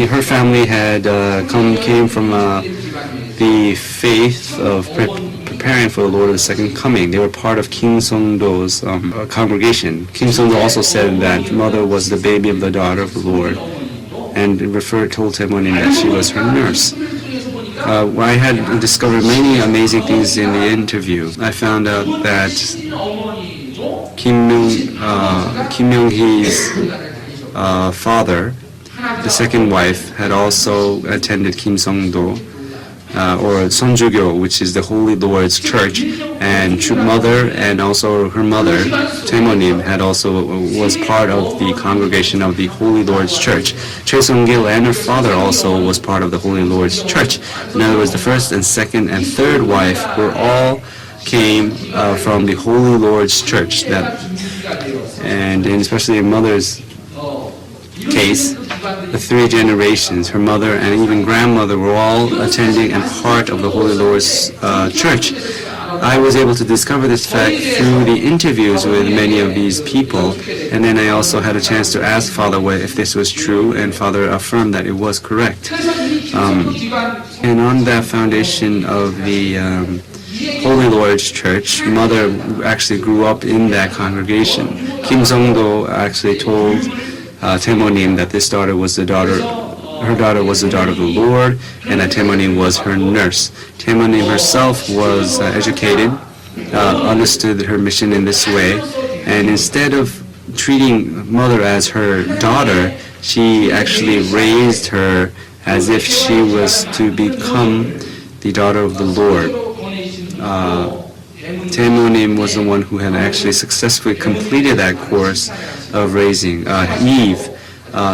her family had came from the faith of preparing for the Lord's second coming. They were part of Kim Seung-do's congregation. Kim Seung-do also said that mother was the baby of the daughter of the Lord, and told Taemonim that she was her nurse. I had discovered many amazing things in the interview. I found out that Kim Myung-hee's father, the second wife, had also attended Kim Seung-do, or Sonjugyo, which is the Holy Lord's Church, and mother and also her mother, Taemonim, was part of the congregation of the Holy Lord's Church. Choi Seung-gil and her father also was part of the Holy Lord's Church. In other words, the first and second and third wife came from the Holy Lord's Church. And especially in mother's case, the three generations, her mother and even grandmother, were all attending and part of the Holy Lord's Church. I was able to discover this fact through the interviews with many of these people, and then I also had a chance to ask Father if this was true, and Father affirmed that it was correct. And on that foundation of the Holy Lord's Church, mother actually grew up in that congregation. Kim Seung-do actually told Taemonim that her daughter was the daughter of the Lord, and that Taemonim was her nurse. Taemonim herself was educated, understood her mission in this way, and instead of treating mother as her daughter, she actually raised her as if she was to become the daughter of the Lord. Taemonim was the one who had actually successfully completed that course of raising Eve.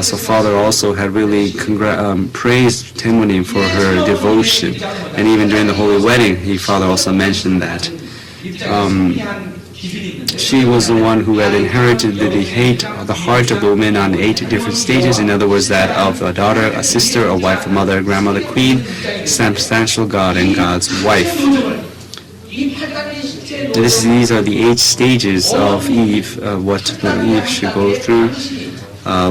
So Father also had really praised Taemonim for her devotion, and even during the holy wedding, Father also mentioned that. She was the one who had inherited the heart of the woman on 8 different stages. In other words, that of a daughter, a sister, a wife, a mother, a grandmother, queen, substantial God, and God's wife. These are the 8 stages of Eve, what Eve should go through.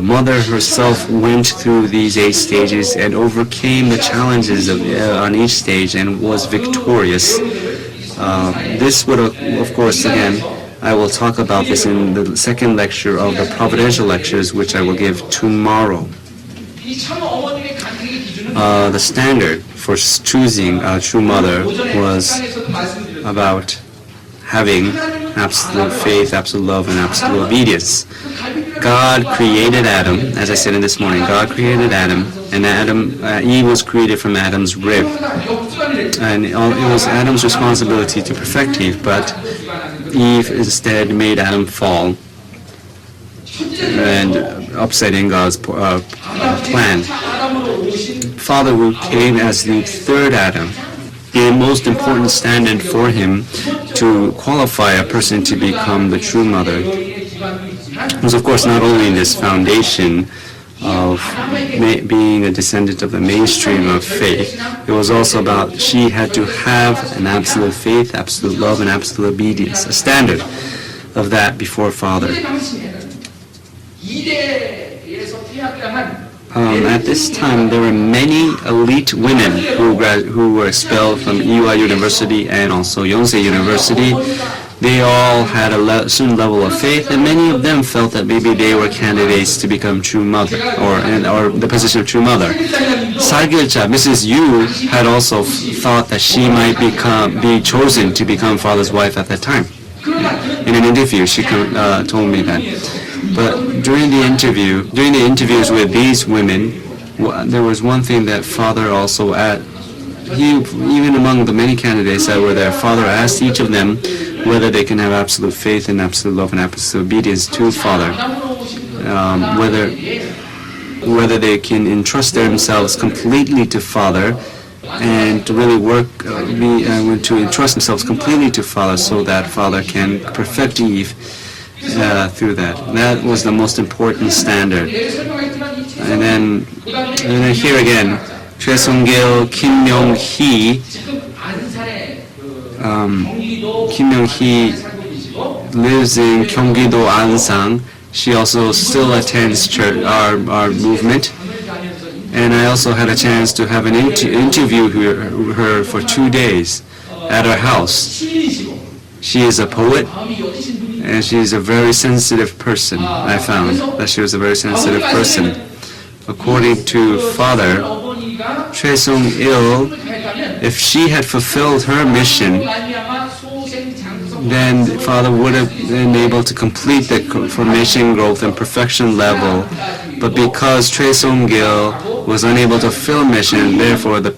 Mother herself went through these 8 stages and overcame the challenges on each stage and was victorious. This would, of course, again, I will talk about this in the second lecture of the Providential Lectures, which I will give tomorrow. The standard for choosing a true mother was about having absolute faith, absolute love, and absolute obedience. God created Adam, as I said in this morning. God created Adam, and Eve was created from Adam's rib. And it was Adam's responsibility to perfect Eve, but Eve instead made Adam fall and upsetting God's plan. Father who came as the third Adam, the most important standard for him to qualify a person to become the true mother was, of course, not only this foundation of being a descendant of the mainstream of faith. It was also about she had to have an absolute faith, absolute love, and absolute obedience, a standard of that before Father. At this time, there were many elite women who were expelled from Ewha University and also Yonsei University. They all had a certain level of faith, and many of them felt that maybe they were candidates to become true mother, or the position of true mother. Sargilcha, Mrs. Yu, had also thought that she might be chosen to become father's wife at that time. In an interview, she told me that. But during the interviews with these women, there was one thing that Father also even among the many candidates that were there, Father asked each of them whether they can have absolute faith and absolute love and absolute obedience to Father, whether they can entrust themselves completely to Father and to really to entrust themselves completely to Father so that Father can perfect Eve through that. That was the most important standard. And then here again, Choi Seung-gil, Kim Myung-hee. Kim Myung-hee lives in Gyeonggi-do, Ansang. She also still attends church, our movement. And I also had a chance to have an interview her for 2 days at her house. She is a poet, and she is a very sensitive person. I found that she was a very sensitive person. According to Father, Choi Seung-il, if she had fulfilled her mission, then Father would have been able to complete the formation, growth, and perfection level. But because Choi Seung-il was unable to fulfill mission, therefore they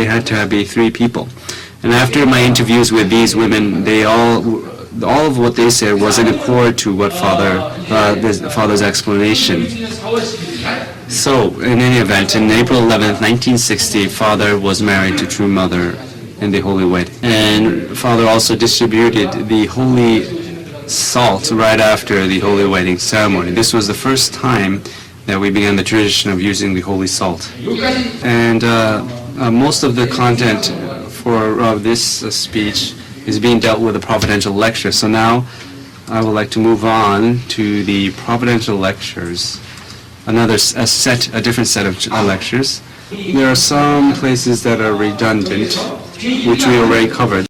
had to be 3 people. And after my interviews with these women, they all of what they said was in accord to what Father's explanation. So, in any event, in April 11th, 1960, Father was married to True Mother in the Holy Wedding. And Father also distributed the holy salt right after the Holy Wedding ceremony. This was the first time that we began the tradition of using the holy salt. And most of the content for this speech is being dealt with a providential lecture. So now I would like to move on to the providential lectures, a different set of lectures. There are some places that are redundant, which we already covered.